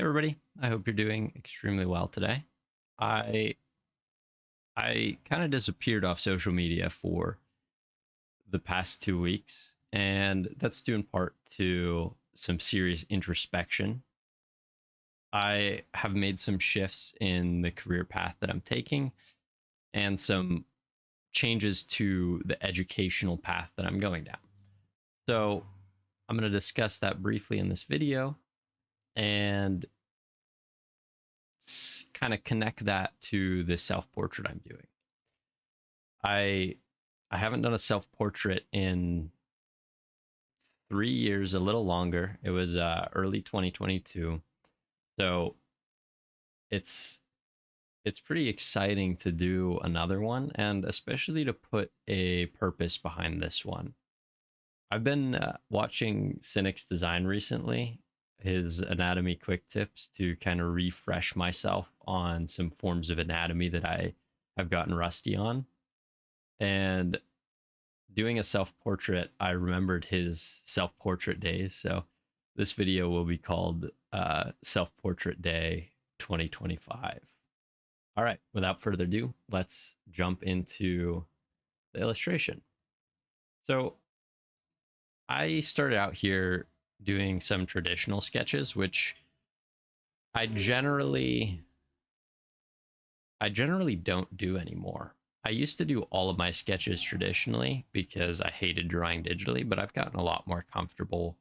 Hey everybody, I hope you're doing extremely well today. I I kind of disappeared off social media for the past 2 weeks, and that's due in part to some serious introspection. I have made some shifts in the career path that I'm taking and some changes to the educational path that I'm going down. So, I'm going to discuss that briefly in this video and kind of connect that to the self-portrait I'm doing. I I haven't done a self portrait in 3 years, a little longer. It was early 2022, so it's it's pretty exciting to do another one, and especially to put a purpose behind this one. I've been watching Cynic's design recently, his anatomy quick tips to kind of refresh myself on some forms of anatomy that I have gotten rusty on, and doing a self portrait, I remembered his self portrait days. So this video will be called Self Portrait Day 2025. All right, without further ado, let's jump into the illustration. So I started out here doing some traditional sketches, which I generally I generally don't do anymore. I used to do all of my sketches traditionally because I hated drawing digitally, but I've gotten a lot more comfortable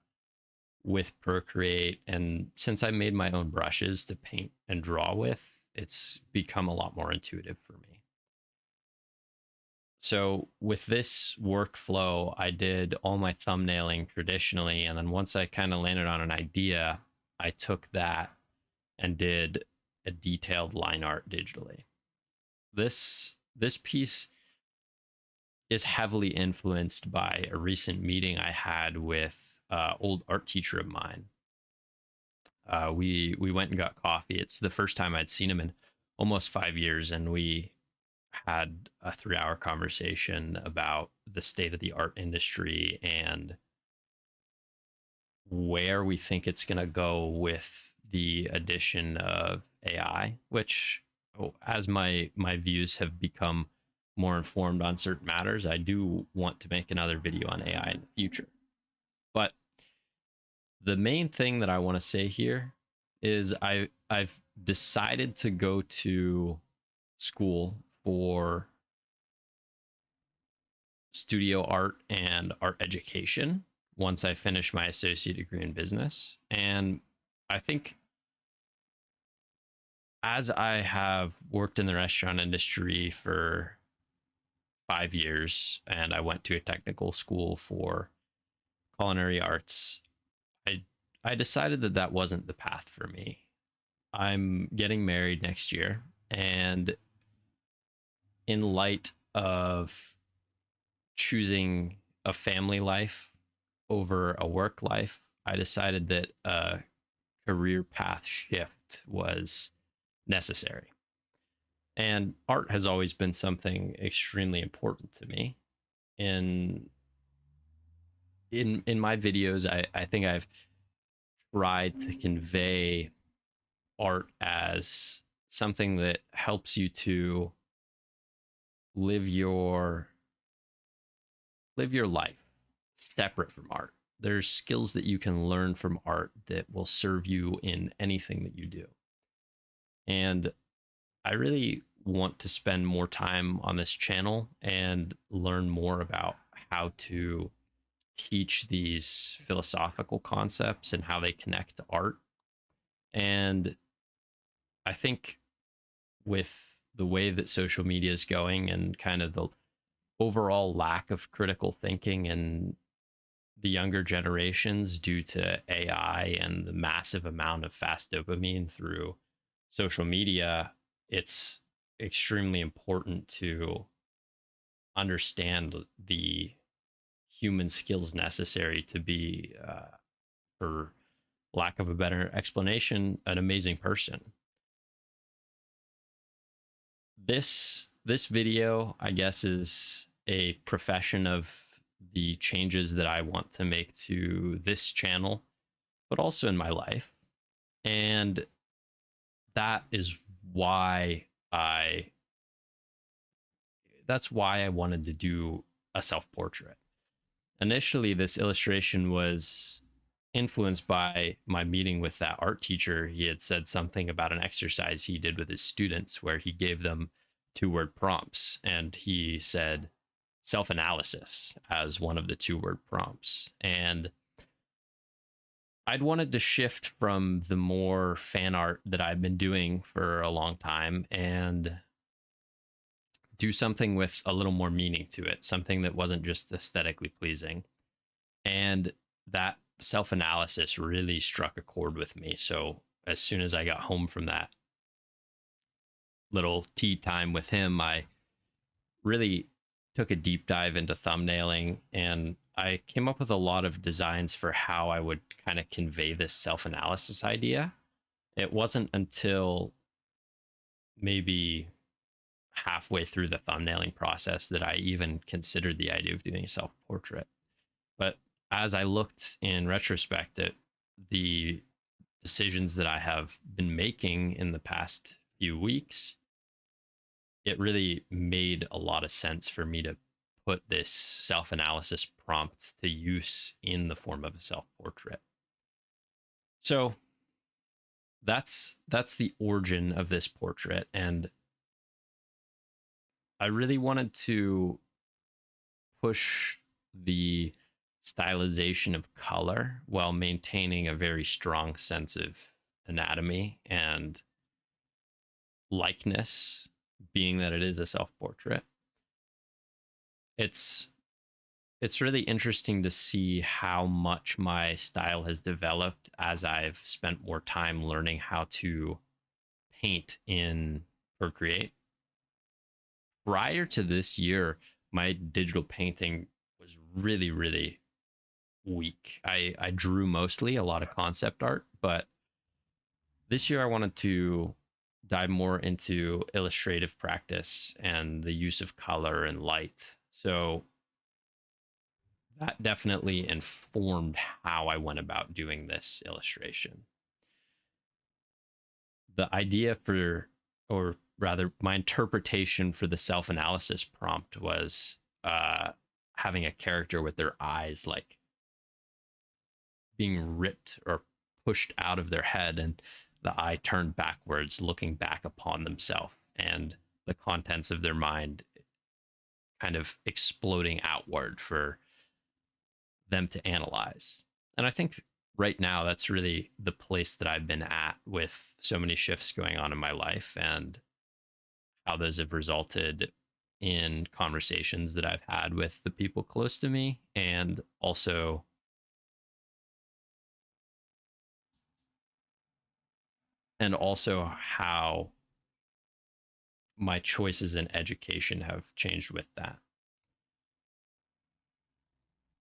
with Procreate. And since I made my own brushes to paint and draw with, it's become a lot more intuitive for me. So with this workflow, I did all my thumbnailing traditionally. And then once I kind of landed on an idea, I took that and did a detailed line art digitally. This piece is heavily influenced by a recent meeting I had with old art teacher of mine. We went and got coffee. It's the first time I'd seen him in almost 5 years, and we had a 3 hour conversation about the state of the art industry and where we think it's going to go with the addition of AI, which as my views have become more informed on certain matters, I do want to make another video on AI in the future. But the main thing that I want to say here is I've decided to go to school for studio art and art education once I finish my associate degree in business. And I think as I have worked in the restaurant industry for 5 years and I went to a technical school for culinary arts, I I decided that that wasn't the path for me. I'm getting married next year, and in light of choosing a family life over a work life, I decided that a career path shift was necessary. And art has always been something extremely important to me. In in my videos, I think I've tried to convey art as something that helps you to live your live your life separate from art. There's skills that you can learn from art that will serve you in anything that you do. And I really want to spend more time on this channel and learn more about how to teach these philosophical concepts and how they connect to art. And I think with the way that social media is going and kind of the overall lack of critical thinking in the younger generations due to AI and the massive amount of fast dopamine through social media, it's extremely important to understand the human skills necessary to be, for lack of a better explanation, an amazing person. This video, I guess, is a profession of the changes that I want to make to this channel, but also in my life. And that is why I that's why I wanted to do a self-portrait. Initially, this illustration was influenced by my meeting with that art teacher. He had said something about an exercise he did with his students where he gave them 2 word prompts, and he said self analysis as one of the 2 word prompts. And I'd wanted to shift from the more fan art that I've been doing for a long time and do something with a little more meaning to it, something that wasn't just aesthetically pleasing. And that self analysis really struck a chord with me. So as soon as I got home from that little tea time with him, I really took a deep dive into thumbnailing, and I came up with a lot of designs for how I would kind of convey this self analysis idea. It wasn't until maybe halfway through the thumbnailing process that I even considered the idea of doing a self portrait. But as I looked in retrospect at the decisions that I have been making in the past few weeks, it really made a lot of sense for me to put this self analysis prompt to use in the form of a self portrait. So that's the origin of this portrait, and I really wanted to push the stylization of color while maintaining a very strong sense of anatomy and likeness, being that it is a self-portrait. It's really interesting to see how much my style has developed as I've spent more time learning how to paint in Procreate. Prior to this year, my digital painting was really, really weak. I drew mostly a lot of concept art, but this year I wanted to dive more into illustrative practice and the use of color and light. So that definitely informed how I went about doing this illustration. The idea for, or rather, my interpretation for the self analysis prompt was having a character with their eyes like being ripped or pushed out of their head, and the eye turned backwards, looking back upon themselves, and the contents of their mind kind of exploding outward for them to analyze. And I think right now that's really the place that I've been at with so many shifts going on in my life, and how those have resulted in conversations that I've had with the people close to me, and also how my choices in education have changed with that.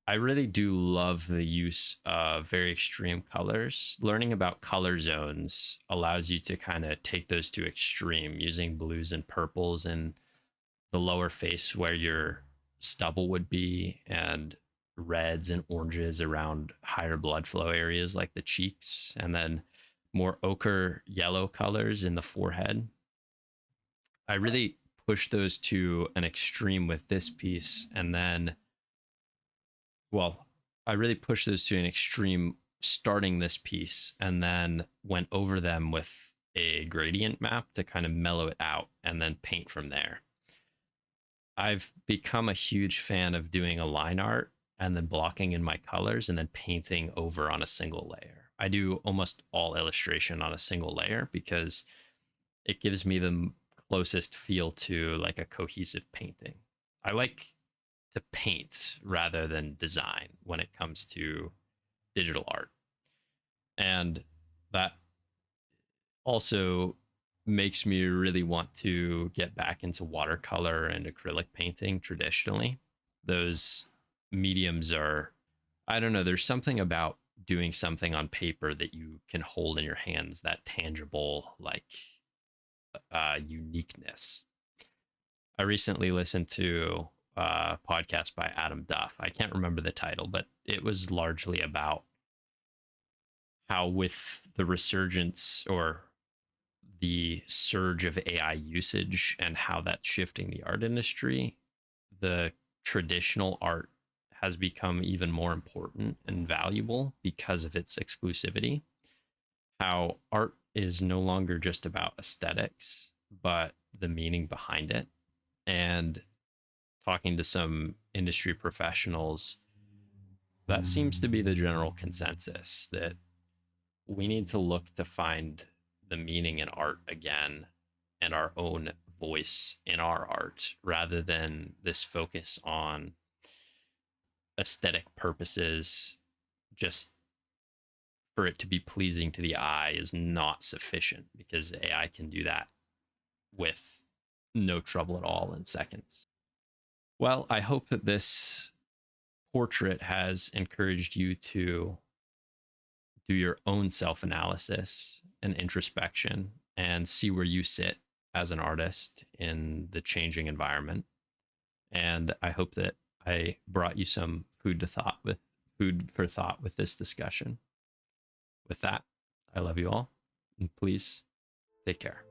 I really do love the use of very extreme colors. Learning about color zones allows you to kind of take those to extreme, using blues and purples in the lower face where your stubble would be, and reds and oranges around higher blood flow areas like the cheeks, and then more ochre yellow colors in the forehead. I really pushed those to an extreme with this piece, and then, well, I really pushed those to an extreme starting this piece, and then went over them with a gradient map to kind of mellow it out and then paint from there. I've become a huge fan of doing a line art and then blocking in my colors and then painting over on a single layer. I do almost all illustration on a single layer because it gives me the closest feel to like a cohesive painting. I like to paint rather than design when it comes to digital art. And that also makes me really want to get back into watercolor and acrylic painting traditionally. Those mediums are, I don't know, there's something about doing something on paper that you can hold in your hands, that tangible, like, uniqueness. I recently listened to a podcast by Adam Duff. I can't remember the title, but it was largely about how with the resurgence or the surge of AI usage and how that's shifting the art industry, the traditional art has become even more important and valuable because of its exclusivity. How art is no longer just about aesthetics, but the meaning behind it. And talking to some industry professionals, that seems to be the general consensus that we need to look to find the meaning in art again and our own voice in our art rather than this focus on aesthetic purposes. Just for it to be pleasing to the eye is not sufficient because AI can do that with no trouble at all in seconds. Well, I hope that this portrait has encouraged you to do your own self analysis and introspection and see where you sit as an artist in the changing environment. And I hope that I brought you some food for thought with this discussion. With that, I love you all, and please take care.